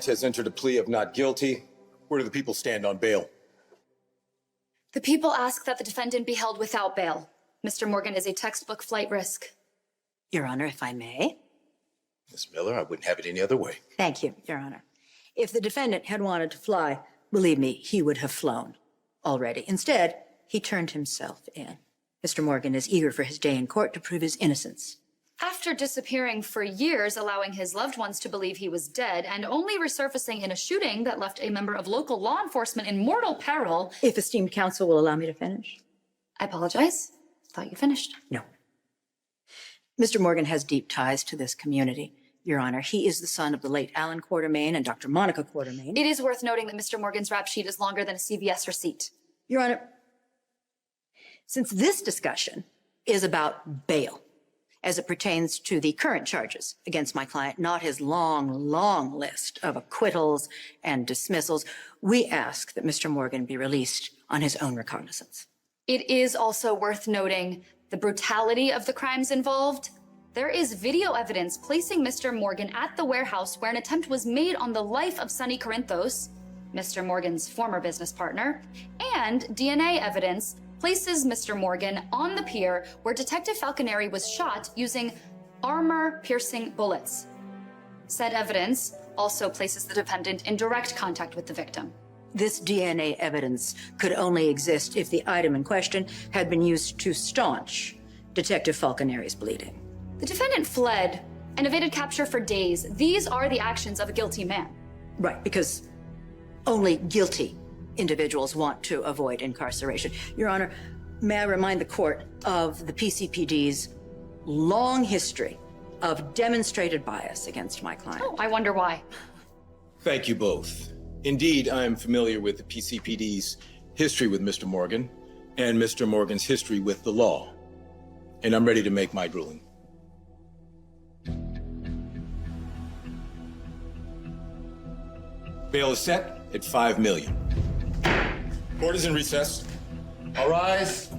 has entered a plea of not guilty. Where do the people stand on bail? The people ask that the defendant be held without bail. Mr. Morgan is a textbook flight risk. Your Honor, if I may. Miss Miller, I wouldn't have it any other way. Thank you, Your Honor. If the defendant had wanted to fly, believe me, he would have flown already. Instead, he turned himself in. Mr. Morgan is eager for his day in court to prove his innocence. After disappearing for years, allowing his loved ones to believe he was dead, and only resurfacing in a shooting that left a member of local law enforcement in mortal peril. If esteemed counsel will allow me to finish. I apologize. Thought you finished. No. Mr. Morgan has deep ties to this community, Your Honor. He is the son of the late Alan Quartermain and Dr. Monica Quartermain. It is worth noting that Mr. Morgan's rap sheet is longer than a CVS receipt. Your Honor, since this discussion is about bail, as it pertains to the current charges against my client, not his long list of acquittals and dismissals, we ask that Mr. Morgan be released on his own recognizance. It is also worth noting the brutality of the crimes involved. There is video evidence placing Mr. Morgan at the warehouse where an attempt was made on the life of Sonny Corinthos, Mr. Morgan's former business partner, and DNA evidence places Mr. Morgan on the pier where Detective Falconeri was shot using armor-piercing bullets. Said evidence also places the defendant in direct contact with the victim. This DNA evidence could only exist if the item in question had been used to staunch Detective Falconeri's bleeding. The defendant fled and evaded capture for days. These are the actions of a guilty man. Right, because only guilty individuals want to avoid incarceration. Your Honor, may I remind the court of the PCPD's long history of demonstrated bias against my client. Oh, I wonder why. Thank you both. Indeed, I am familiar with the PCPD's history with Mr. Morgan and Mr. Morgan's history with the law, and I'm ready to make my ruling. Bail is set at $5 million. Court is in recess. All rise.